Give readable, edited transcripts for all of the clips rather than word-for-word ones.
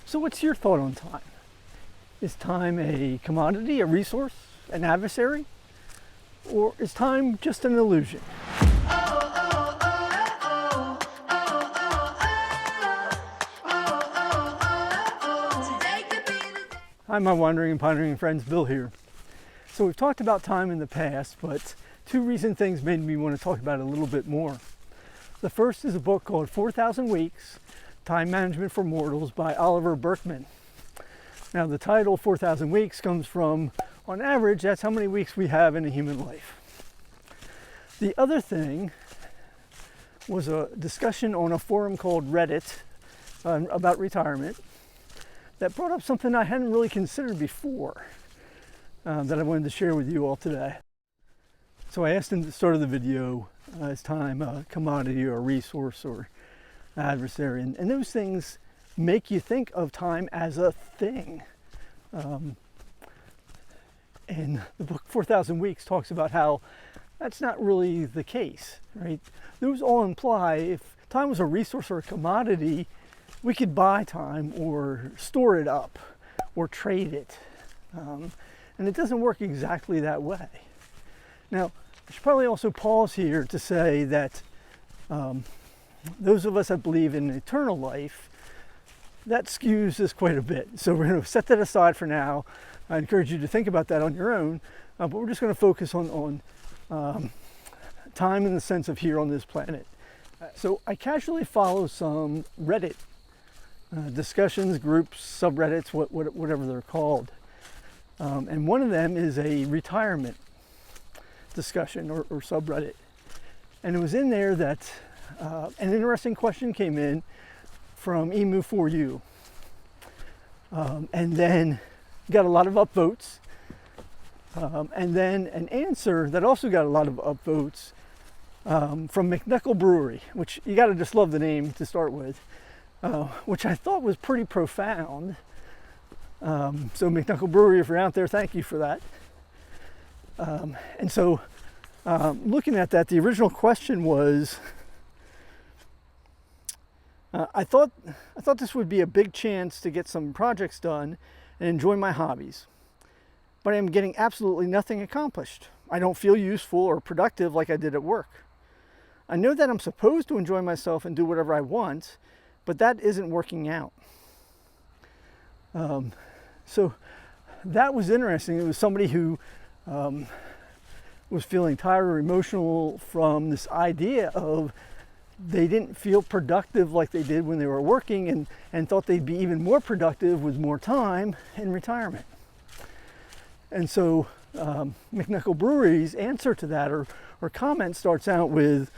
So what's your thought on time? Is time a commodity, a resource, an adversary? Or is time just an illusion? Hi, my wandering and pondering friends, Bill here. So we've talked about time in the past, but two recent things made me want to talk about it a little bit more. The first is a book called 4,000 Weeks, Time Management for Mortals by Oliver Burkeman. Now the title 4,000 Weeks comes from, on average, that's how many weeks we have in a human life. The other thing was a discussion on a forum called Reddit about retirement that brought up something I hadn't really considered before that I wanted to share with you all today. So I asked in the start of the video, is time a commodity or a resource or adversary? And those things make you think of time as a thing. And the book 4,000 Weeks talks about how that's not really the case, right? Those all imply if time was a resource or a commodity, we could buy time or store it up or trade it. And it doesn't work exactly that way. Now, I should probably also pause here to say that those of us that believe in eternal life, that skews this quite a bit. So we're going to set that aside for now. I encourage you to think about that on your own, but we're just going to focus on time in the sense of here on this planet. So I casually follow some Reddit discussions, groups, subreddits, whatever they're called. And one of them is a retirement discussion or subreddit. And it was in there that an interesting question came in from Emu4U. And then got a lot of upvotes. And then an answer that also got a lot of upvotes from McNuckle Brewery, which you got to just love the name to start with. Which I thought was pretty profound. So McNuckle Brewery, if you're out there, thank you for that. And so looking at that, the original question was, I thought this would be a big chance to get some projects done and enjoy my hobbies, but I am getting absolutely nothing accomplished. I don't feel useful or productive like I did at work. I know that I'm supposed to enjoy myself and do whatever I want, but that isn't working out. So that was interesting. It was somebody who was feeling tired or emotional from this idea of they didn't feel productive like they did when they were working and thought they'd be even more productive with more time in retirement. And so McNuckle Brewery's answer to that or comment starts out with,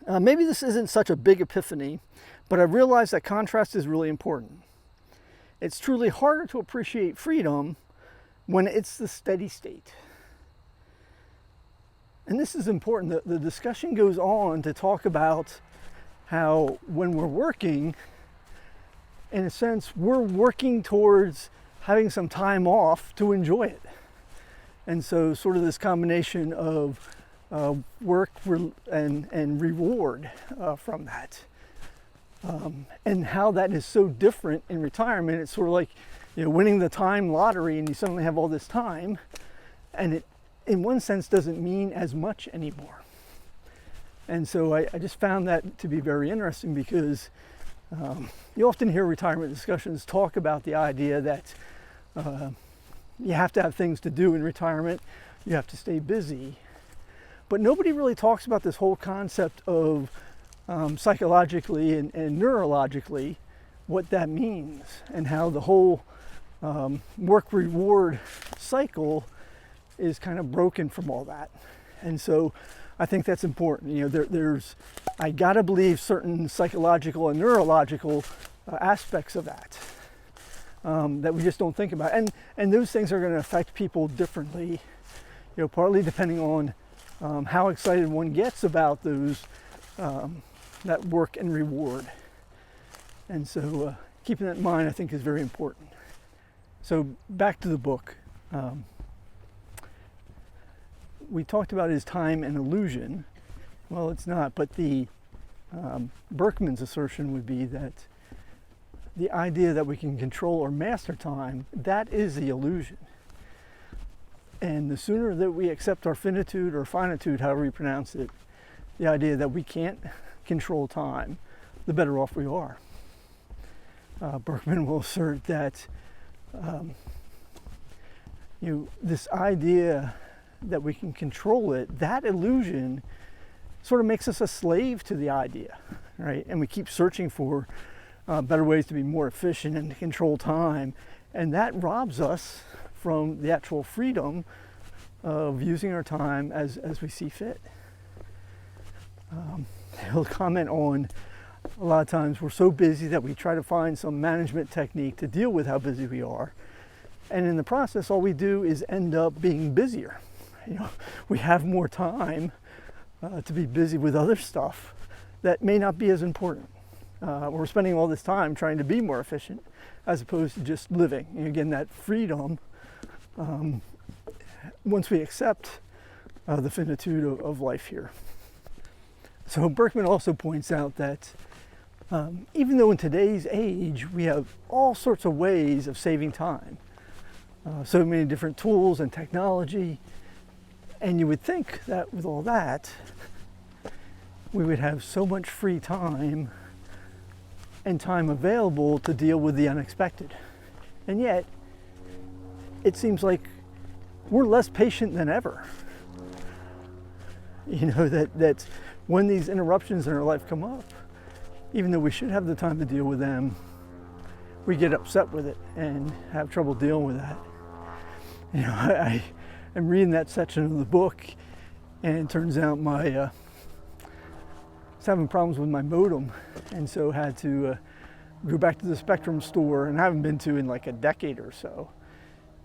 maybe this isn't such a big epiphany, but I realize that contrast is really important. It's truly harder to appreciate freedom when it's the steady state. And this is important. The discussion goes on to talk about how when we're working, in a sense, we're working towards having some time off to enjoy it. And so sort of this combination of work and reward from that. And how that is so different in retirement. It's sort of like, winning the time lottery and you suddenly have all this time, and it in one sense doesn't mean as much anymore. And so I just found that to be very interesting because you often hear retirement discussions talk about the idea that you have to have things to do in retirement, you have to stay busy, but nobody really talks about this whole concept of psychologically and neurologically what that means and how the whole work reward cycle is kind of broken from all that. And so I think that's important. There's I gotta believe certain psychological and neurological aspects of that that we just don't think about, and those things are going to affect people differently, partly depending on how excited one gets about those that work and reward. And so keeping that in mind, I think, is very important. So back to the book. We talked about, is time an illusion? Well, it's not, but the Berkman's assertion would be that the idea that we can control or master time, that is the illusion. And the sooner that we accept our finitude or finitude, however you pronounce it, the idea that we can't control time, the better off we are. Burkeman will assert that this idea that we can control it, that illusion sort of makes us a slave to the idea, right? And we keep searching for better ways to be more efficient and to control time, and that robs us from the actual freedom of using our time as we see fit. He'll comment on, a lot of times we're so busy that we try to find some management technique to deal with how busy we are, and in the process all we do is end up being busier. We have more time to be busy with other stuff that may not be as important. We're spending all this time trying to be more efficient as opposed to just living. And again, that freedom, once we accept the finitude of life here. So Burkeman also points out that even though in today's age we have all sorts of ways of saving time, so many different tools and technology, and you would think that with all that, we would have so much free time and time available to deal with the unexpected. And yet, it seems like we're less patient than ever. That when these interruptions in our life come up, even though we should have the time to deal with them, we get upset with it and have trouble dealing with that. I'm reading that section of the book, and it turns out I was having problems with my modem, and so had to go back to the Spectrum store, and I haven't been to in like a decade or so,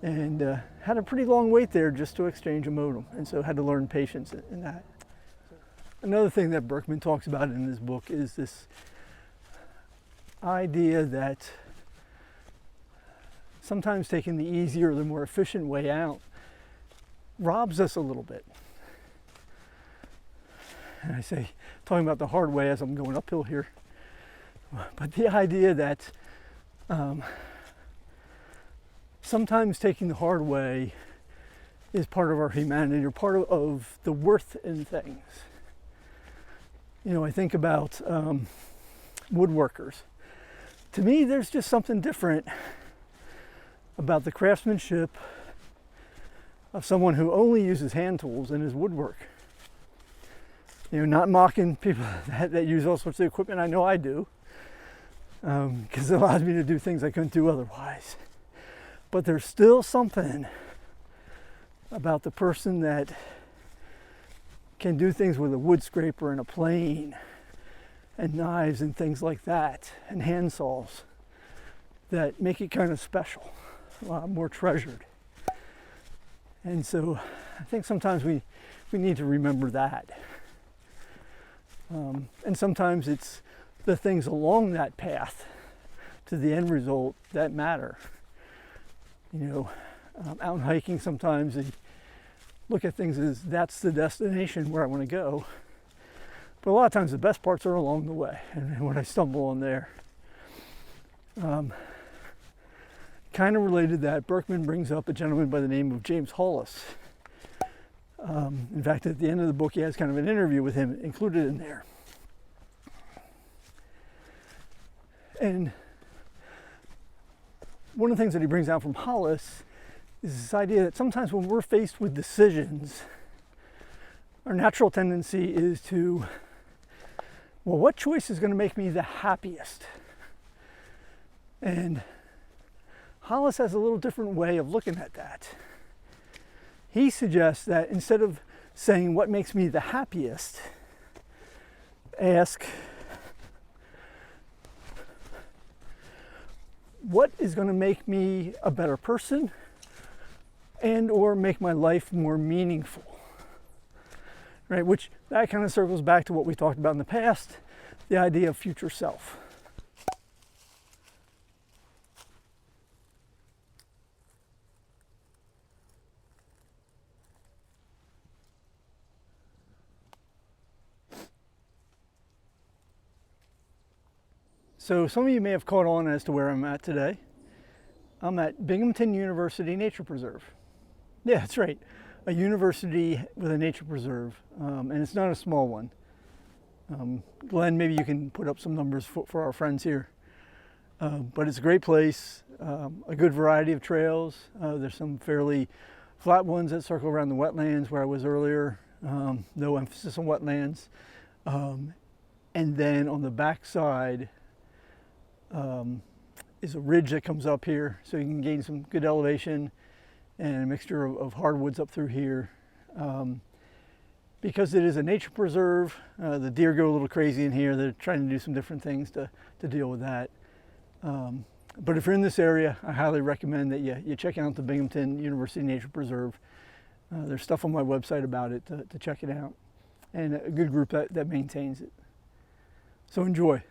and had a pretty long wait there just to exchange a modem, and so had to learn patience in that. Another thing that Burkeman talks about in his book is this idea that sometimes taking the easier, the more efficient way out robs us a little bit. And I say, talking about the hard way as I'm going uphill here, but the idea that sometimes taking the hard way is part of our humanity, or part of the worth in things. I think about woodworkers. To me, there's just something different about the craftsmanship of someone who only uses hand tools in his woodwork. Not mocking people that use all sorts of equipment. I know I do, because it allows me to do things I couldn't do otherwise. But there's still something about the person that can do things with a wood scraper and a plane and knives and things like that, and hand saws, that make it kind of special, a lot more treasured. And so I think sometimes we need to remember that. And sometimes it's the things along that path to the end result that matter. Out hiking, sometimes they look at things as that's the destination where I want to go. But a lot of times the best parts are along the way, and when I stumble on there. Kind of related to that, Burkeman brings up a gentleman by the name of James Hollis. In fact, at the end of the book, he has kind of an interview with him included in there. And one of the things that he brings out from Hollis is this idea that sometimes when we're faced with decisions, our natural tendency is to, well, what choice is going to make me the happiest? And Hollis has a little different way of looking at that. He suggests that instead of saying what makes me the happiest, ask what is going to make me a better person and or make my life more meaningful, right? Which that kind of circles back to what we talked about in the past, the idea of future self. So some of you may have caught on as to where I'm at today. I'm at Binghamton University Nature Preserve. Yeah, that's right, a university with a nature preserve, and it's not a small one. Glenn, maybe you can put up some numbers for our friends here. But it's a great place, a good variety of trails. There's some fairly flat ones that circle around the wetlands where I was earlier, no emphasis on wetlands. And then on the back side is a ridge that comes up here, so you can gain some good elevation and a mixture of hardwoods up through here. Because it is a nature preserve, the deer go a little crazy in here. They're trying to do some different things to deal with that. But if you're in this area, I highly recommend that you check out the Binghamton University Nature Preserve. There's stuff on my website about it to check it out, and a good group that maintains it. So enjoy.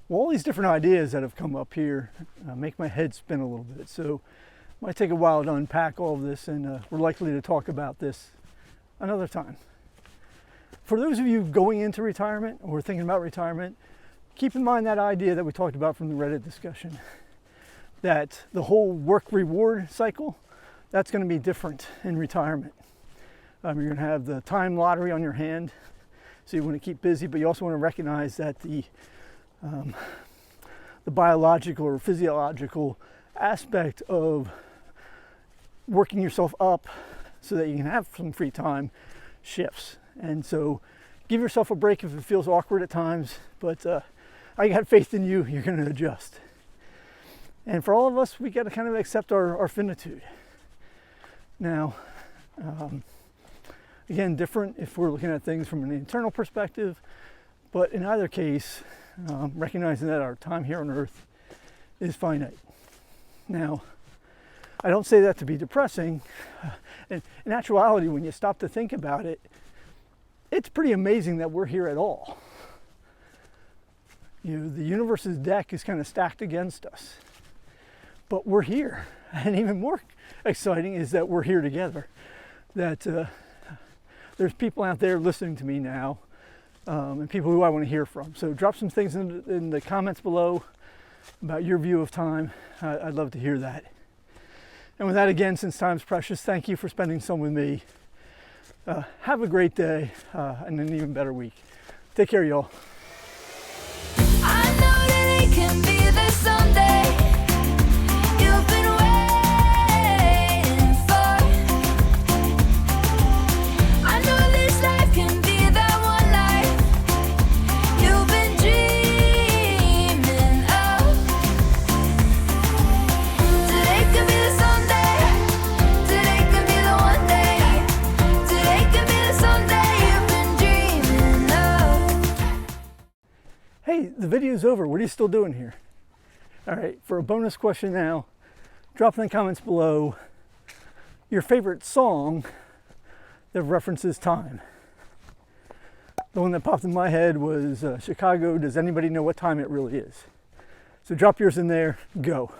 Well, all these different ideas that have come up here make my head spin a little bit. So it might take a while to unpack all of this, and we're likely to talk about this another time. For those of you going into retirement or thinking about retirement, keep in mind that idea that we talked about from the Reddit discussion, that the whole work reward cycle, that's going to be different in retirement. You're going to have the time lottery on your hand, so you want to keep busy, but you also want to recognize that the biological or physiological aspect of working yourself up so that you can have some free time shifts. And so give yourself a break if it feels awkward at times, but I got faith in you, you're going to adjust. And for all of us, we got to kind of accept our finitude. Now, again, different if we're looking at things from an internal perspective, but in either case, recognizing that our time here on Earth is finite. Now, I don't say that to be depressing. In actuality, when you stop to think about it, it's pretty amazing that we're here at all. You know, the universe's deck is kind of stacked against us, but we're here. And even more exciting is that we're here together, that there's people out there listening to me now, and people who I want to hear from. So drop some things in the comments below about your view of time. I'd love to hear that. And with that, again, since time's precious, thank you for spending some with me. Have a great day and an even better week. Take care, y'all. I know that it can be there someday. You've been waiting for. I know this life can be that one life you've been dreaming of. Today could be the someday. Today could be the one day. Today could be the someday you've been dreaming of. Hey, the video's over. What are you still doing here? All right, for a bonus question now, drop in the comments below your favorite song that references time. The one that popped in my head was Chicago, Does Anybody Know What Time It Really Is? So drop yours in there, go.